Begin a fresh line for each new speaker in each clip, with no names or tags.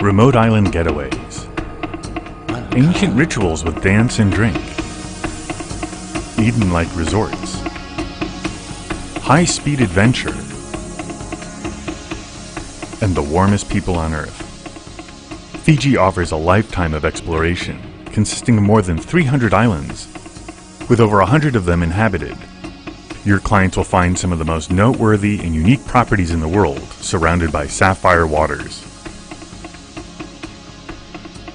Remote island getaways. Ancient rituals with dance and drink. Eden-like resorts. High-speed adventure. And the warmest people on Earth. Fiji offers a lifetime of exploration, consisting of more than 300 islands, with over 100 of them inhabited. Your clients will find some of the most noteworthy and unique properties in the world, surrounded by sapphire waters.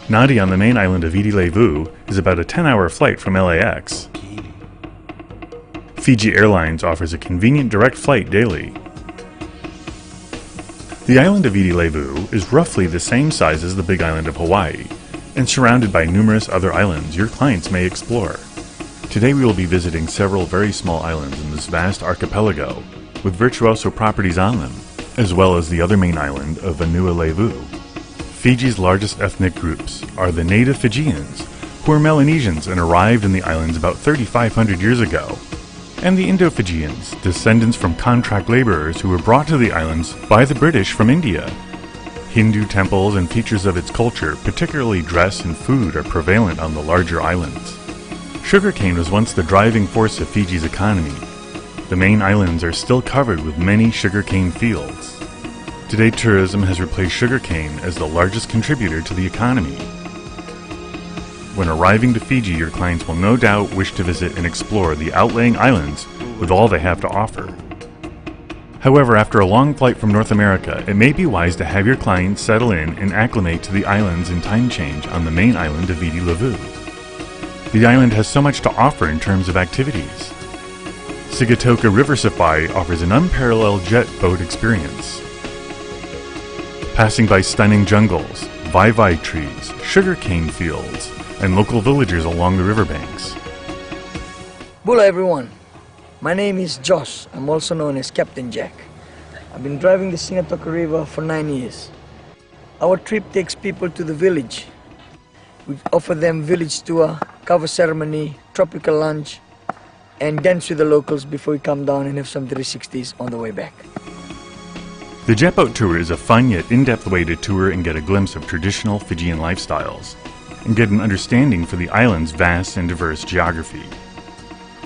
Nadi on the main island of Viti Levu is about a 10-hour flight from LAX. Fiji Airlines offers a convenient direct flight daily. The island of Viti Levu is roughly the same size as the big island of Hawaii, and surrounded by numerous other islands your clients may explore. Today we will be visiting several very small islands in this vast archipelago, with virtuoso properties on them, as well as the other main island of Vanua Levu. Fiji's largest ethnic groups are the native Fijians, who are Melanesians and arrived in the islands about 3,500 years ago, and the Indo-Fijians, descendants from contract laborers who were brought to the islands by the British from India. Hindu temples and features of its culture, particularly dress and food, are prevalent on the larger islands. Sugarcane was once the driving force of Fiji's economy. The main islands are still covered with many sugarcane fields. Today, tourism has replaced sugarcane as the largest contributor to the economy. When arriving to Fiji, your clients will no doubt wish to visit and explore the outlying islands with all they have to offer. However, after a long flight from North America, it may be wise to have your clients settle in and acclimate to the islands and time change on the main island of Viti Levu. The island has so much to offer in terms of activities. Sigatoka River Safari offers an unparalleled jet boat experience. Passing by stunning jungles, vai trees, sugarcane fields, and local villagers along the riverbanks.
Hello everyone, my name is Josh. I'm also known as Captain Jack. I've been driving the Sigatoka River for 9 years. Our trip takes people to the village. We offer them village tour, cover ceremony, tropical lunch, and dance with the locals before we come down and have some 360s on the way back.
The jet boat tour is a fun yet in-depth way to tour and get a glimpse of traditional Fijian lifestyles, and get an understanding for the island's vast and diverse geography.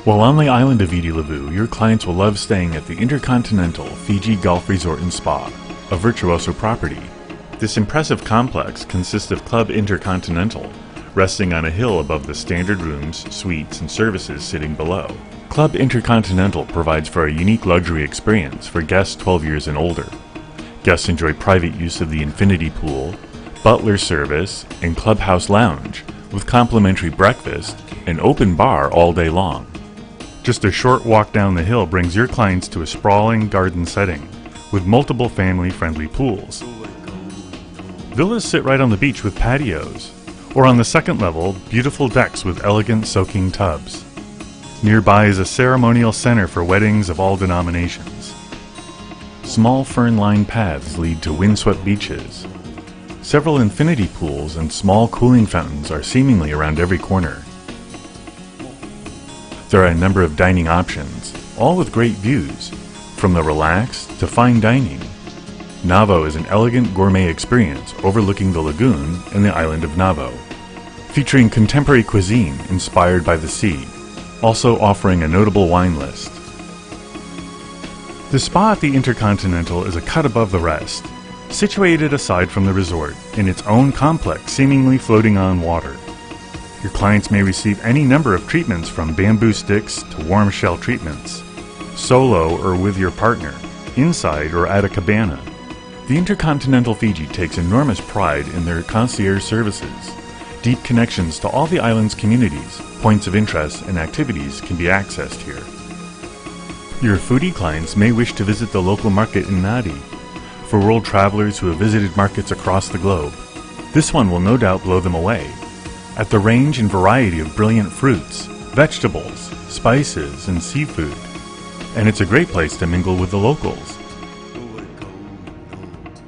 While on the island of Viti Levu, your clients will love staying at the Intercontinental Fiji Golf Resort and Spa, a virtuoso property. This impressive complex consists of Club Intercontinental, resting on a hill above the standard rooms, suites, and services sitting below. Club Intercontinental provides for a unique luxury experience for guests 12 years and older. Guests enjoy private use of the infinity pool, butler service, and clubhouse lounge, with complimentary breakfast and open bar all day long. Just a short walk down the hill brings your clients to a sprawling garden setting, with multiple family-friendly pools. Villas sit right on the beach with patios, or on the second level, beautiful decks with elegant soaking tubs. Nearby is a ceremonial center for weddings of all denominations. Small fern-lined paths lead to windswept beaches. Several infinity pools and small cooling fountains are seemingly around every corner. There are a number of dining options, all with great views, from the relaxed to fine dining. Navo is an elegant gourmet experience overlooking the lagoon and the island of Navo, featuring contemporary cuisine inspired by the sea, also offering a notable wine list. The spa at the Intercontinental is a cut above the rest, situated aside from the resort in its own complex seemingly floating on water. Your clients may receive any number of treatments from bamboo sticks to warm shell treatments, solo or with your partner, inside or at a cabana. The Intercontinental Fiji takes enormous pride in their concierge services. Deep connections to all the island's communities, points of interest, and activities can be accessed here. Your foodie clients may wish to visit the local market in Nadi. For world travelers who have visited markets across the globe, this one will no doubt blow them away. At the range and variety of brilliant fruits, vegetables, spices, and seafood. And it's a great place to mingle with the locals.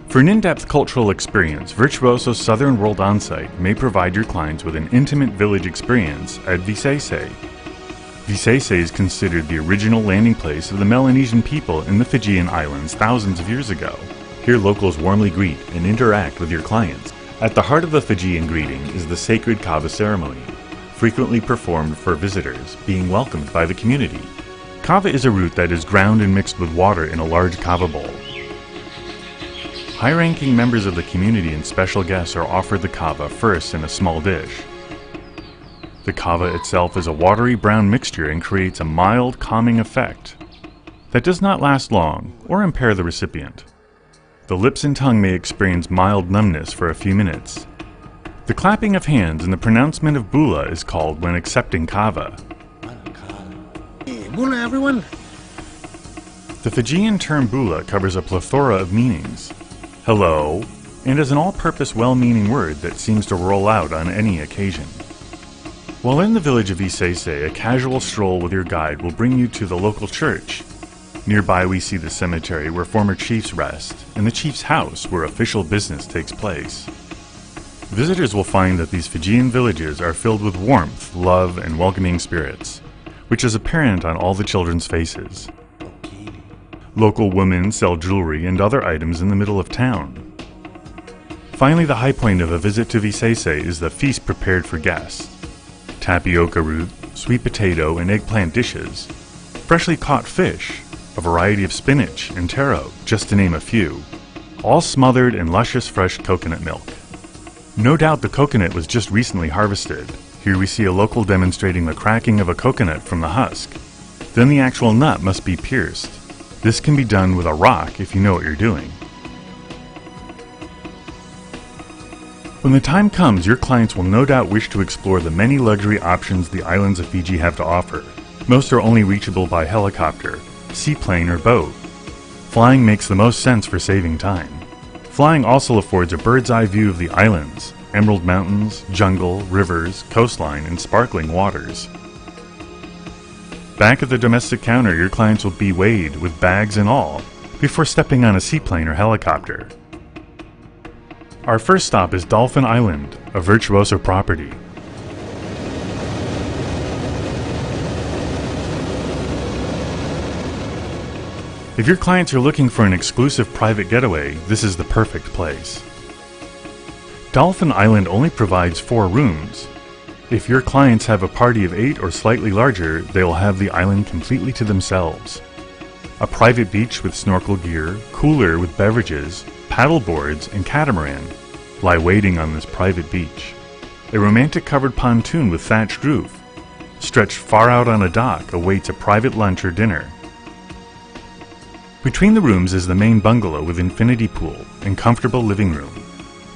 For an in-depth cultural experience, Virtuoso Southern World Onsite may provide your clients with an intimate village experience at Visese. Visese is considered the original landing place of the Melanesian people in the Fijian Islands thousands of years ago. Here locals warmly greet and interact with your clients, At the heart of the Fijian greeting is the sacred kava ceremony, frequently performed for visitors, being welcomed by the community. Kava is a root that is ground and mixed with water in a large kava bowl. High-ranking members of the community and special guests are offered the kava first in a small dish. The kava itself is a watery brown mixture and creates a mild, calming effect that does not last long or impair the recipient. The lips and tongue may experience mild numbness for a few minutes. The clapping of hands and the pronouncement of bula is called when accepting kava.
Bula, everyone!
The Fijian term bula covers a plethora of meanings. Hello, and is an all-purpose well-meaning word that seems to roll out on any occasion. While in the village of Isese, a casual stroll with your guide will bring you to the local church. Nearby we see the cemetery where former chiefs rest, and the chief's house where official business takes place. Visitors will find that these Fijian villages are filled with warmth, love, and welcoming spirits, which is apparent on all the children's faces. Local women sell jewelry and other items in the middle of town. Finally, the high point of a visit to Isese is the feast prepared for guests. Tapioca root, sweet potato, and eggplant dishes, freshly caught fish, a variety of spinach and taro, just to name a few, all smothered in luscious fresh coconut milk. No doubt the coconut was just recently harvested. Here we see a local demonstrating the cracking of a coconut from the husk. Then the actual nut must be pierced. This can be done with a rock if you know what you're doing. When the time comes, your clients will no doubt wish to explore the many luxury options the islands of Fiji have to offer. Most are only reachable by helicopter, seaplane, or boat. Flying makes the most sense for saving time. Flying also affords a bird's-eye view of the islands, emerald mountains, jungle, rivers, coastline, and sparkling waters. Back at the domestic counter, your clients will be weighed with bags and all before stepping on a seaplane or helicopter. Our first stop is Dolphin Island, a virtuoso property. If your clients are looking for an exclusive private getaway, this is the perfect place. Dolphin Island only provides 4 rooms. If your clients have a party of 8 or slightly larger, they will have the island completely to themselves. A private beach with snorkel gear, cooler with beverages, paddle boards, and catamaran lie waiting on this private beach. A romantic covered pontoon with thatched roof, stretched far out on a dock, awaits a private lunch or dinner. Between the rooms is the main bungalow with infinity pool and comfortable living room.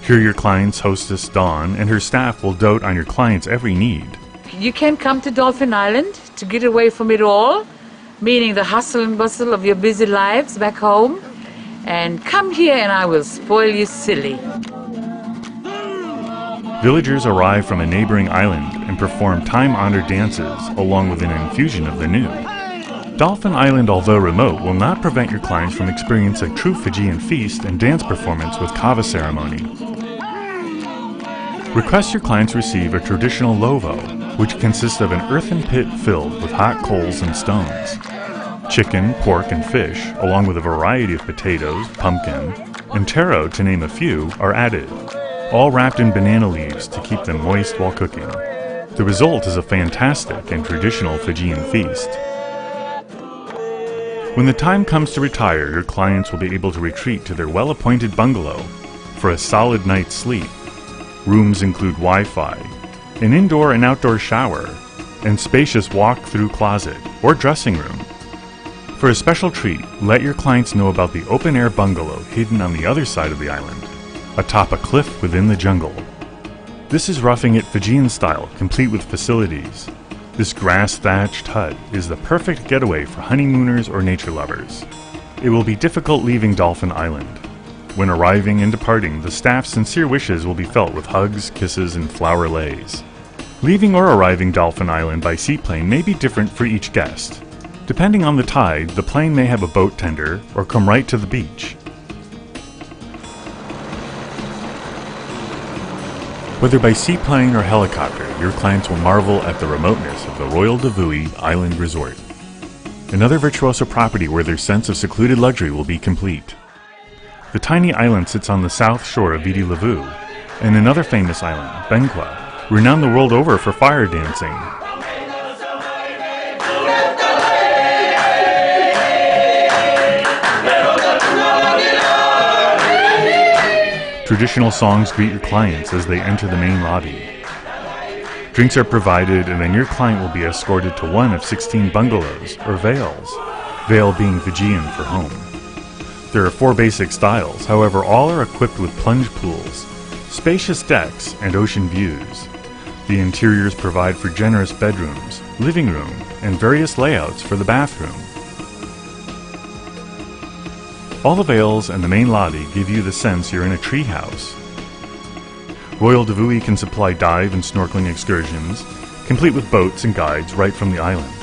Here your client's hostess Dawn and her staff will dote on your client's every need.
You can come to Dolphin Island to get away from it all, meaning the hustle and bustle of your busy lives back home, and come here and I will spoil you silly.
Villagers arrive from a neighboring island and perform time-honored dances along with an infusion of the new. Dolphin Island, although remote, will not prevent your clients from experiencing a true Fijian feast and dance performance with kava ceremony. Request your clients receive a traditional lovo, which consists of an earthen pit filled with hot coals and stones. Chicken, pork, and fish, along with a variety of potatoes, pumpkin, and taro, to name a few, are added, all wrapped in banana leaves to keep them moist while cooking. The result is a fantastic and traditional Fijian feast. When the time comes to retire, your clients will be able to retreat to their well-appointed bungalow for a solid night's sleep. Rooms include Wi-Fi, an indoor and outdoor shower, and spacious walk-through closet or dressing room. For a special treat, let your clients know about the open-air bungalow hidden on the other side of the island, atop a cliff within the jungle. This is roughing it Fijian style, complete with facilities. This grass-thatched hut is the perfect getaway for honeymooners or nature lovers. It will be difficult leaving Dolphin Island. When arriving and departing, the staff's sincere wishes will be felt with hugs, kisses, and flower leis. Leaving or arriving Dolphin Island by seaplane may be different for each guest. Depending on the tide, the plane may have a boat tender or come right to the beach. Whether by seaplane or helicopter, your clients will marvel at the remoteness of the Royal Bowie Island Resort. Another virtuoso property where their sense of secluded luxury will be complete. The tiny island sits on the south shore of Viti Levu, and another famous island, Benqua, renowned the world over for fire dancing. Traditional songs greet your clients as they enter the main lobby. Drinks are provided, and then your client will be escorted to one of 16 bungalows, or vales, vale being Fijian for home. There are 4 basic styles, however all are equipped with plunge pools, spacious decks, and ocean views. The interiors provide for generous bedrooms, living room, and various layouts for the bathroom. All the vales and the main lobby give you the sense you're in a tree house. Royal Bowie can supply dive and snorkeling excursions, complete with boats and guides right from the island.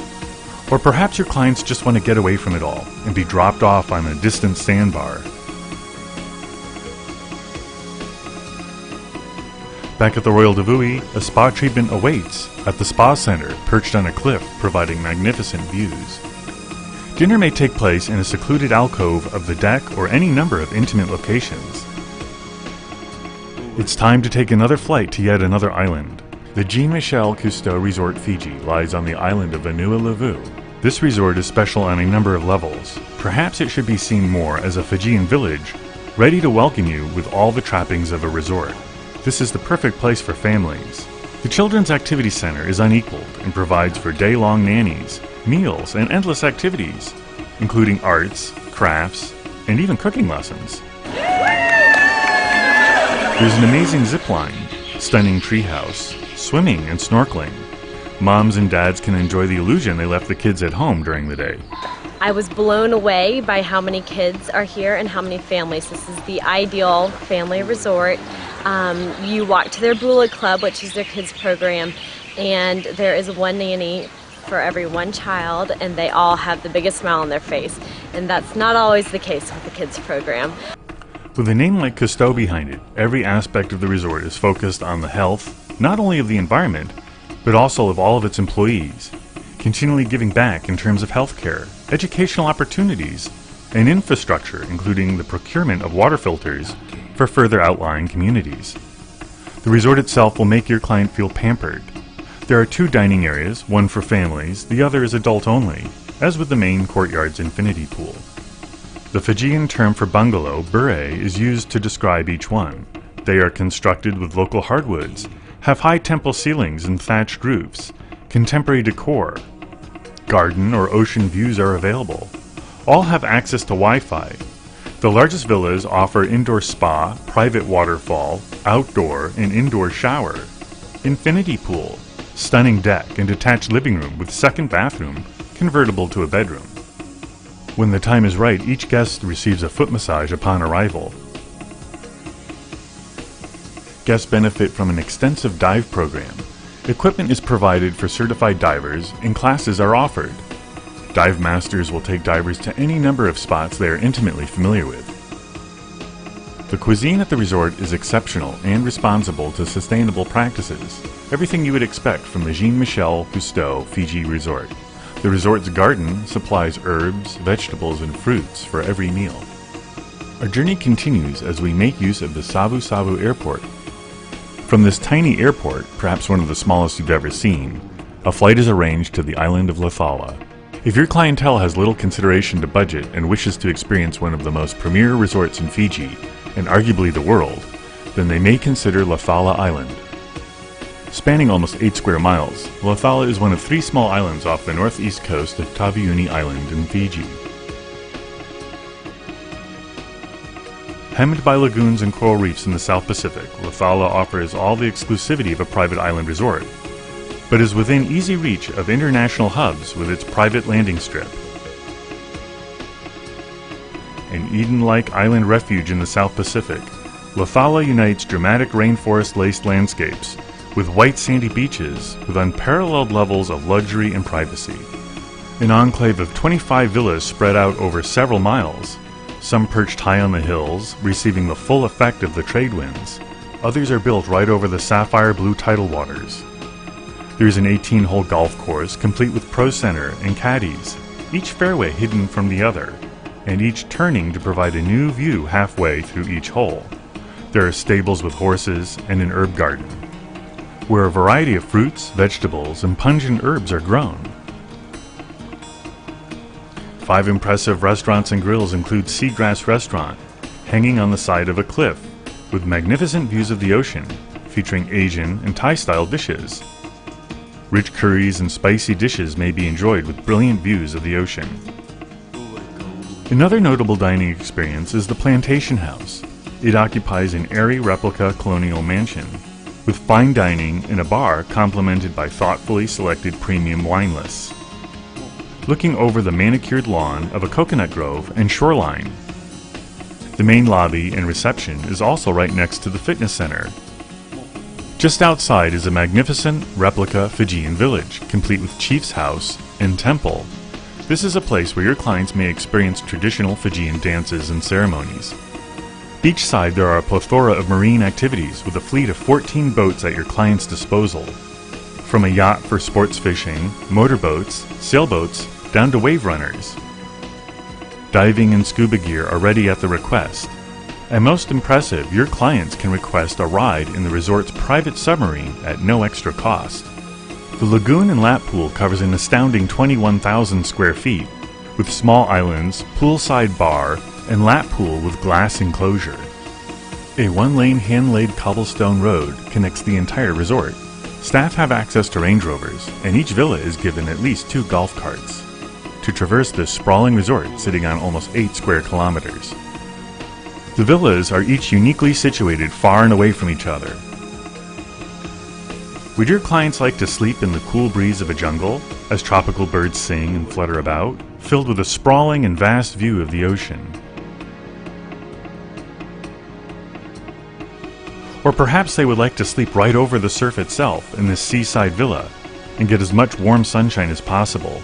Or perhaps your clients just want to get away from it all and be dropped off on a distant sandbar. Back at the Royal Bowie, a spa treatment awaits at the spa center perched on a cliff providing magnificent views. Dinner may take place in a secluded alcove of the deck or any number of intimate locations. It's time to take another flight to yet another island. The Jean-Michel Cousteau Resort Fiji lies on the island of Vanuatu. This resort is special on a number of levels. Perhaps it should be seen more as a Fijian village, ready to welcome you with all the trappings of a resort. This is the perfect place for families. The Children's Activity Center is unequaled and provides for day-long nannies, meals, and endless activities, including arts, crafts, and even cooking lessons. There's an amazing zip line, stunning treehouse, swimming and snorkeling. Moms and dads can enjoy the illusion they left the kids at home during the day.
I was blown away by how many kids are here and how many families. This is the ideal family resort. You walk to their Bula Club, which is their kids program, and there is one nanny for every one child, and they all have the biggest smile on their face. And that's not always the case with the kids program.
With a name like Cousteau behind it, every aspect of the resort is focused on the health, not only of the environment, but also of all of its employees, continually giving back in terms of healthcare, educational opportunities, and infrastructure, including the procurement of water filters for further outlying communities. The resort itself will make your client feel pampered. There are 2 dining areas, one for families, the other is adult only, as with the main courtyard's infinity pool. The Fijian term for bungalow, bure, is used to describe each one. They are constructed with local hardwoods, have high temple ceilings and thatched roofs, contemporary decor. Garden or ocean views are available. All have access to Wi-Fi. The largest villas offer indoor spa, private waterfall, outdoor and indoor shower, infinity pool, stunning deck and detached living room with second bathroom, convertible to a bedroom. When the time is right, each guest receives a foot massage upon arrival. Guests benefit from an extensive dive program. Equipment is provided for certified divers and classes are offered. Dive masters will take divers to any number of spots they are intimately familiar with. The cuisine at the resort is exceptional and responsible to sustainable practices, everything you would expect from the Jean-Michel Cousteau Fiji Resort. The resort's garden supplies herbs, vegetables, and fruits for every meal. Our journey continues as we make use of the Savu Airport. From this tiny airport, perhaps one of the smallest you've ever seen, a flight is arranged to the island of Lafollette. If your clientele has little consideration to budget and wishes to experience one of the most premier resorts in Fiji, and arguably the world, then they may consider Lafollette Island. Spanning almost 8 square miles, Lafollette is one of 3 small islands off the northeast coast of Taveuni Island in Fiji. Hemmed by lagoons and coral reefs in the South Pacific, Lafollette offers all the exclusivity of a private island resort, but is within easy reach of international hubs with its private landing strip. An Eden-like island refuge in the South Pacific, Lafollette unites dramatic rainforest-laced landscapes with white sandy beaches with unparalleled levels of luxury and privacy. An enclave of 25 villas spread out over several miles, some perched high on the hills, receiving the full effect of the trade winds. Others are built right over the sapphire blue tidal waters. There's an 18-hole golf course complete with pro center and caddies, each fairway hidden from the other, and each turning to provide a new view halfway through each hole. There are stables with horses and an herb garden, where a variety of fruits, vegetables, and pungent herbs are grown. 5 impressive restaurants and grills include Seagrass Restaurant, hanging on the side of a cliff, with magnificent views of the ocean, featuring Asian and Thai-style dishes. Rich curries and spicy dishes may be enjoyed with brilliant views of the ocean. Another notable dining experience is the Plantation House. It occupies an airy replica colonial mansion, with fine dining and a bar complemented by thoughtfully selected premium wine lists. Looking over the manicured lawn of a coconut grove and shoreline. The main lobby and reception is also right next to the fitness center. Just outside is a magnificent replica Fijian Village, complete with chief's house and temple. This is a place where your clients may experience traditional Fijian dances and ceremonies. Beach side there are a plethora of marine activities with a fleet of 14 boats at your client's disposal. From a yacht for sports fishing, motorboats, sailboats, down to wave runners. Diving and scuba gear are ready at the request. And most impressive, your clients can request a ride in the resort's private submarine at no extra cost. The lagoon and lap pool covers an astounding 21,000 square feet, with small islands, poolside bar, and lap pool with glass enclosure. A 1-lane hand-laid cobblestone road connects the entire resort. Staff have access to Range Rovers, and each villa is given at least 2 golf carts to traverse this sprawling resort sitting on almost 8 square kilometers. The villas are each uniquely situated far and away from each other. Would your clients like to sleep in the cool breeze of a jungle, as tropical birds sing and flutter about, filled with a sprawling and vast view of the ocean? Or perhaps they would like to sleep right over the surf itself in this seaside villa and get as much warm sunshine as possible.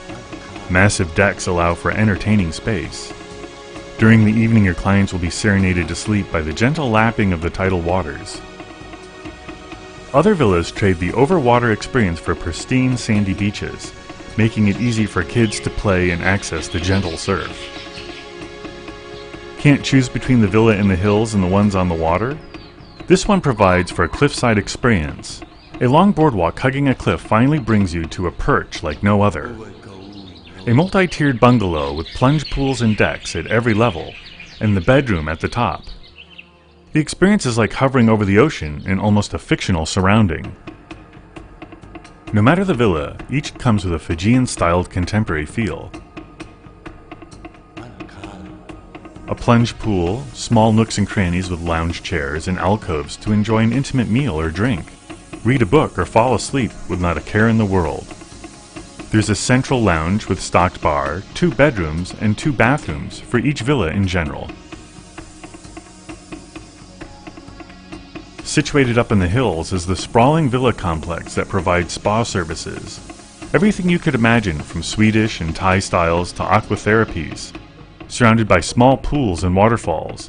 Massive decks allow for entertaining space. During the evening, your clients will be serenaded to sleep by the gentle lapping of the tidal waters. Other villas trade the overwater experience for pristine sandy beaches, making it easy for kids to play and access the gentle surf. Can't choose between the villa in the hills and the ones on the water? This one provides for a cliffside experience. A long boardwalk hugging a cliff finally brings you to a perch like no other. A multi-tiered bungalow with plunge pools and decks at every level, and the bedroom at the top. The experience is like hovering over the ocean in almost a fictional surrounding. No matter the villa, each comes with a Fijian-styled contemporary feel. A plunge pool, small nooks and crannies with lounge chairs and alcoves to enjoy an intimate meal or drink, read a book or fall asleep with not a care in the world. There's a central lounge with stocked bar, 2 bedrooms, and 2 bathrooms for each villa in general. Situated up in the hills is the sprawling villa complex that provides spa services. Everything you could imagine, from Swedish and Thai styles to aquatherapies, surrounded by small pools and waterfalls,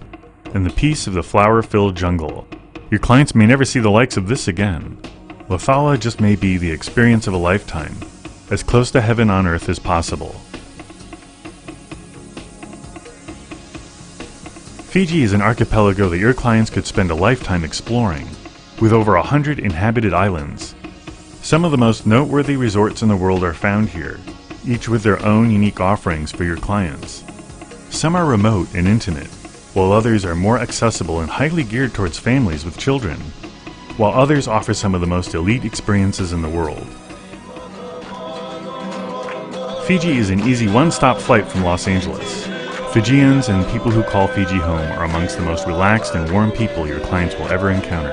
and the peace of the flower-filled jungle. Your clients may never see the likes of this again. Lafollette just may be the experience of a lifetime, as close to heaven on earth as possible. Fiji is an archipelago that your clients could spend a lifetime exploring, with over 100 inhabited islands. Some of the most noteworthy resorts in the world are found here, each with their own unique offerings for your clients. Some are remote and intimate, while others are more accessible and highly geared towards families with children, while others offer some of the most elite experiences in the world. Fiji is an easy one-stop flight from Los Angeles. Fijians and people who call Fiji home are amongst the most relaxed and warm people your clients will ever encounter.